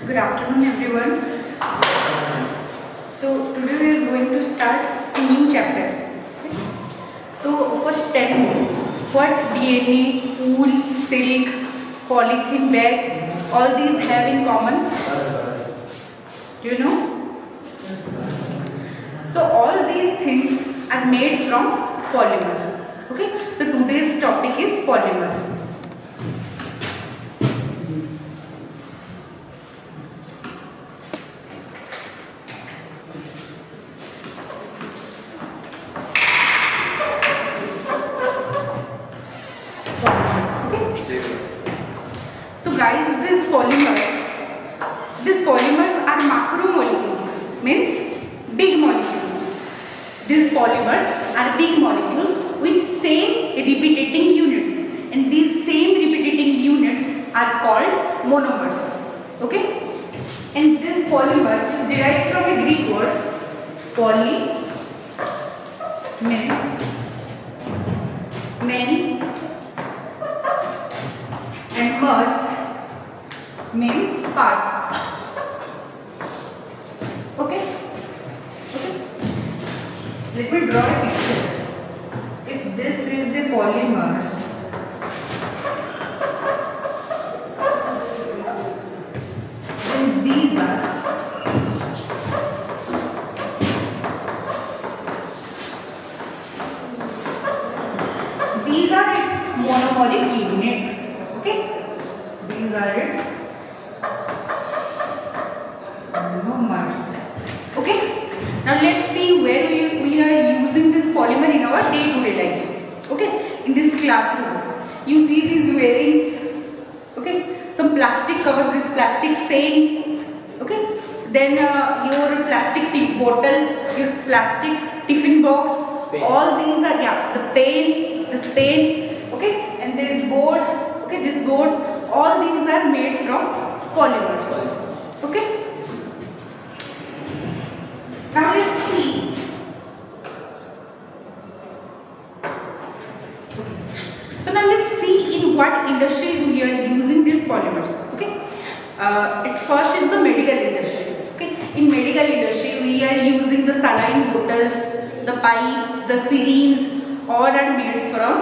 Good afternoon, everyone. So today we are going to start a new chapter. Okay? So first tell me what DNA, wool, silk, polythene bags, all these have in common. Do you know? So all these things are made from polymer. Okay. So today's topic is polymer. So guys, these polymers are macromolecules, means big molecules. These polymers are big molecules with same repeating units, and these same repeating units are called monomers. Okay? And this polymer is derived from a Greek word poly, means many, and mers means parts. Okay? Let me draw a picture. If this is a polymer, then these are its monomeric unit. Okay? These are its monomers. Okay? Now let's see where we are using this polymer in our day-to-day life. Okay? In this classroom, you see these wearings. Okay? Some plastic covers this plastic fan. Okay? Then your plastic tea bottle, your plastic tiffin box. Pen. All these are the pen, this pen. Okay? And this board. Okay? This board. All these are made from polymers. Okay? Now let's see. So now let's see in what industries we are using these polymers. Okay. At first is the medical industry. Okay. In medical industry we are using the saline bottles, the pipes, the syringes, all are made from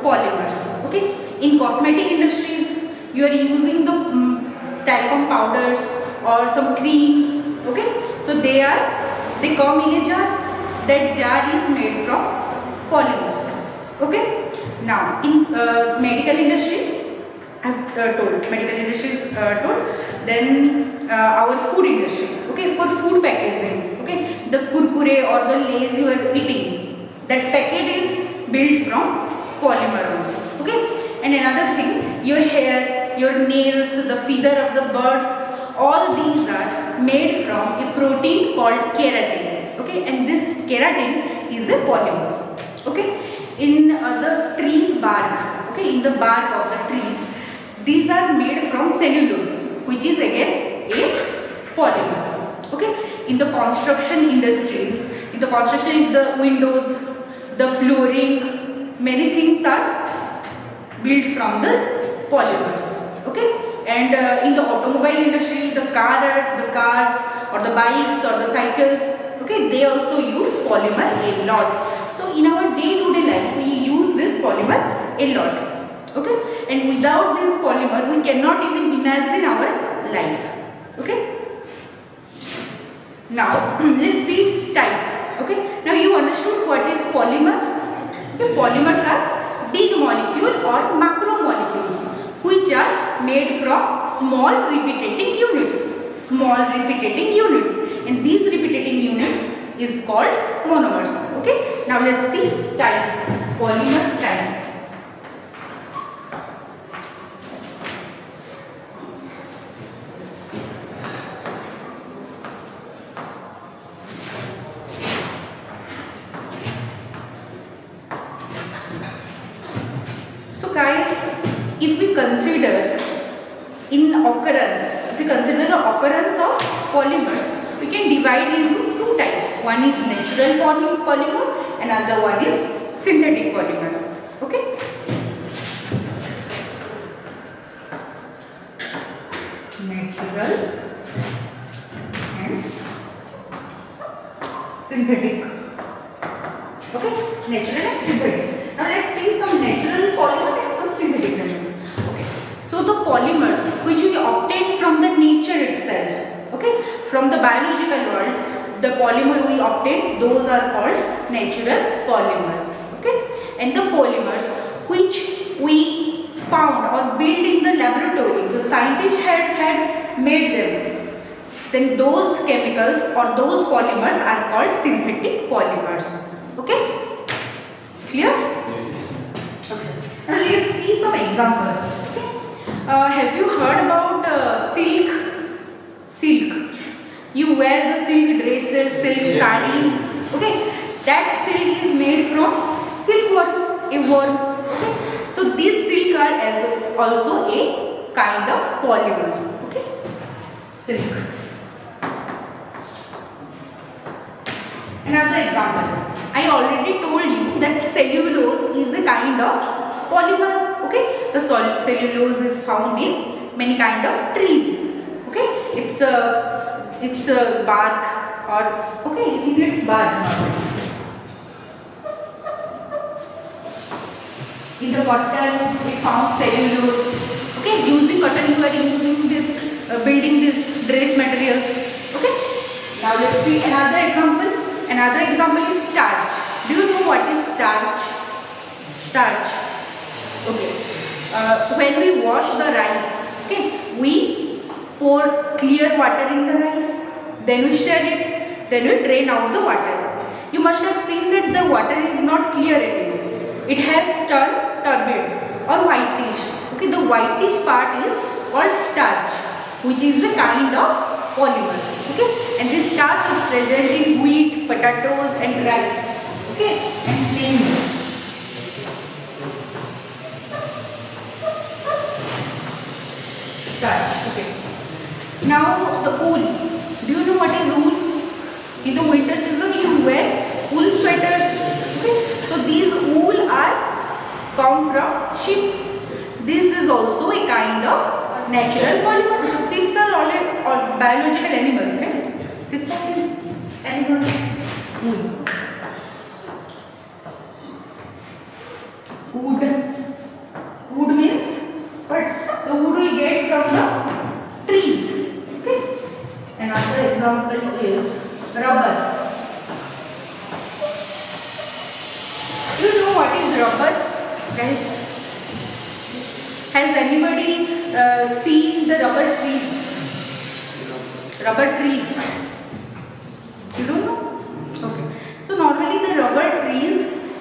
polymers. Okay. In cosmetic industries you are using the talcum powders or some creams. Okay. So they come in a jar. That jar is made from polymer. Okay. Now in medical industry, I have told medical industry is told. Then our food industry. Okay, for food packaging. Okay, the kurkure or the lays you are eating, that packet is built from polymer only. Okay, and another thing, your hair, your nails, the feather of the birds, all these are made from a protein called keratin. Okay, and this keratin is a polymer. Okay, in the trees bark. Okay, in the bark of the trees, these are made from cellulose, which is again a polymer. Okay, in the construction industries, in the windows, the flooring, many things are built from this polymers. Okay. And in the automobile industry, the cars or the bikes or the cycles, okay, they also use polymer a lot. So in our day-to-day life, we use this polymer a lot. Okay, and without this polymer, we cannot even imagine our life. Okay. Now let's see its type. Okay. Now you understood what is polymer. Okay, polymers are big molecule or macromolecules, which are made from small repeating units. And these repeating units is called monomers. Okay. Now let's see styles. Polymer styles. So guys, if we consider the occurrence of polymers, we can divide into two types. One is natural polymer and another one is synthetic polymer. Okay. Natural synthetic. Okay, natural and synthetic. Now let's see some natural polymer and some synthetic polymer. Okay, so the polymers which we obtain from the nature itself, okay, from the biological world, the polymer we obtain, those are called natural polymer. Okay, and the polymers which we found or built in the laboratory, the scientists had made them, then those chemicals or those polymers are called synthetic polymers. Okay, clear? Okay, now let's see some examples. Okay, have you heard about silk? You wear the silk dresses, silk sarees. Okay, that silk is made from silkworm, a worm. Okay, so these silk are also a kind of polymer. Okay, silk. Another example, I already told you that cellulose is a kind of polymer. Okay, the cellulose is found in many kind of trees. Okay, it's a bark, or okay, in its bark. In the cotton we found cellulose. Okay, using cotton you are using this building these dress materials. Okay, now let's see another example. Another example is starch. Do you know what is starch? Starch. Okay, when we wash the rice, okay, we pour clear water in the rice, then we stir it, then we drain out the water. You must have seen that the water is not clear anymore. It has turned turbid or whitish. Okay, the whitish part is called starch, which is a kind of polymer. Okay, and this starch is present in wheat, potatoes and rice. Okay, and plain. Starch. Okay, now the wool. Do you know what is wool? In the winter season you wear wool sweaters. Okay, so these wool are come from sheep. This is also a kind of natural polymer. Sheep are all biological animals, right? Yes. Sheep are animals. Wool. Wood. Wood means what? The wood we get from the trees. Okay. Another example is rubber. Do you know what is rubber, guys? Has anybody seen the rubber trees? Rubber trees. You don't know? Okay. So normally the rubber trees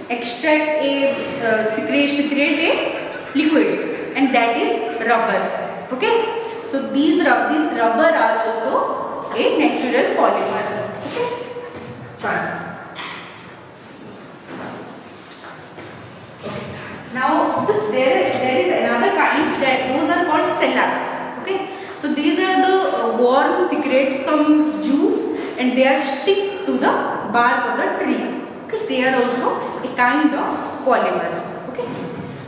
extract a secrete a liquid, and that is rubber. Okay. So these rubber are also a natural polymer. Okay. Fine. Now there is another kind, that those are called shellac. Okay, so these are the worms secrete some juice and they are stick to the bark of the tree. Okay, they are also a kind of polymer. Okay,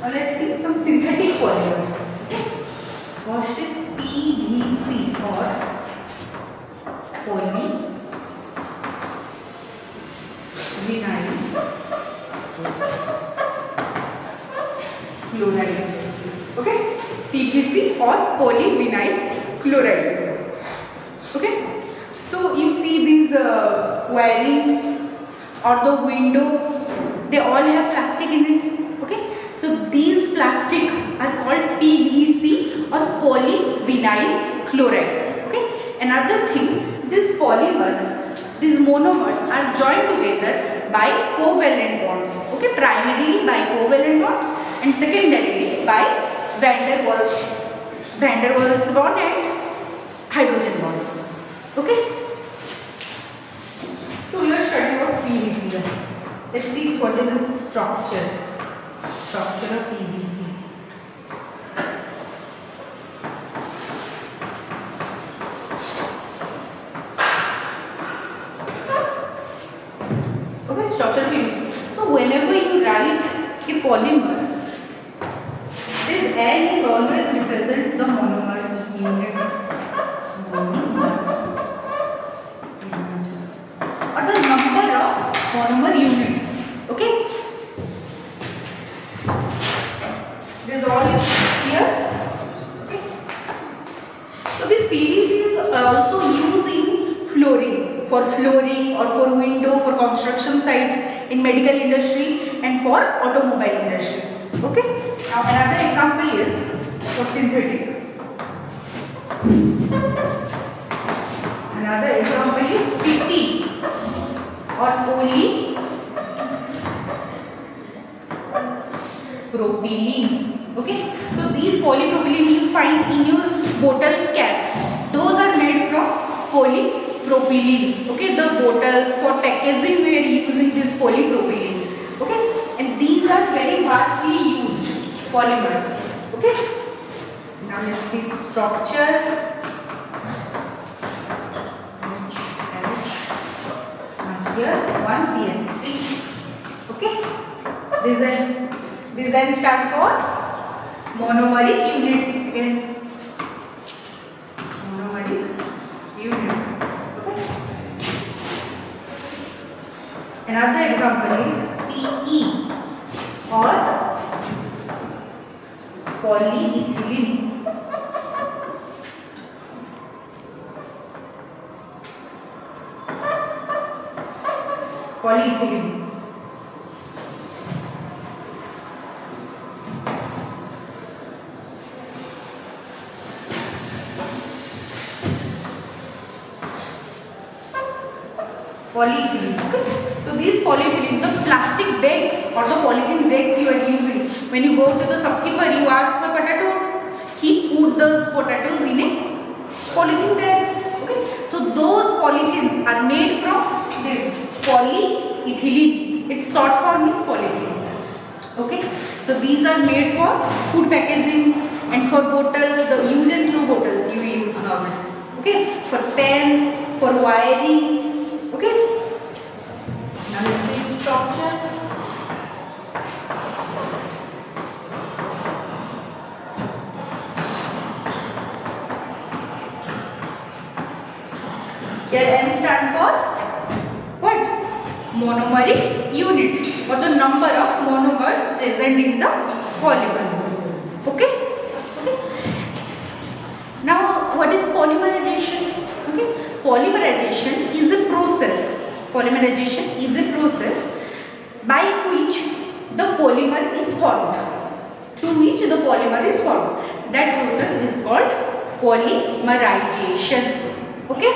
now let's see some synthetic polymers. Okay, first is PVC or polyvinyl chloride. Okay, PVC or polyvinyl chloride. Okay, so you see these wirings or the window, they all have plastic in it. Okay, so these plastic are called PVC or polyvinyl chloride. Okay, another thing, these polymers, these monomers are joined together by covalent bonds. Okay, primarily by covalent bonds and secondarily by van der Waals bond and hydrogen bonds. Okay, so we are studying about PVC. Let's see what is its structure of PVC. Okay, structure of PVC. So whenever you write a polymer, this N is always represent the monomer units. Monomer units. Or the number So this PVC is also used in flooring or for window, for construction sites, in medical industry and for automobile industry. Okay. Now another example is for synthetic. Another example is PP or polypropylene. Okay. So these polypropylene you find in your bottles cap. Those are made from polypropylene. Okay. The bottle for packaging we are using this polypropylene. Okay. And these are very vastly used polymers. Okay. Now let's see structure. Here one CH3. Okay. Design stand for monomeric unit. Again, monomeric unit. Okay. Another example is PE or polyethylene. Polyethylene. Polyethylene. Okay. So these polyethylene, the plastic bags or the polythene bags you are using, when you go to the shopkeeper, you ask for potatoes, he put those potatoes in a polythene bags. Okay. So those polythenes are made from this polyethylene. Its short form is polyethylene. Okay. So these are made for food packagings and for bottles, the use and throw bottles you use normally. Okay. For pens, for wirings. Okay. Now let's see structure. Here M stand for what? Monomeric unit, or the number of monomers present in the polymer. Okay? Okay. Now what is polymerization? Okay. Polymerization is a process. Polymerization is a process by which the polymer is formed. Through which the polymer is formed. That process is called polymerization. Okay.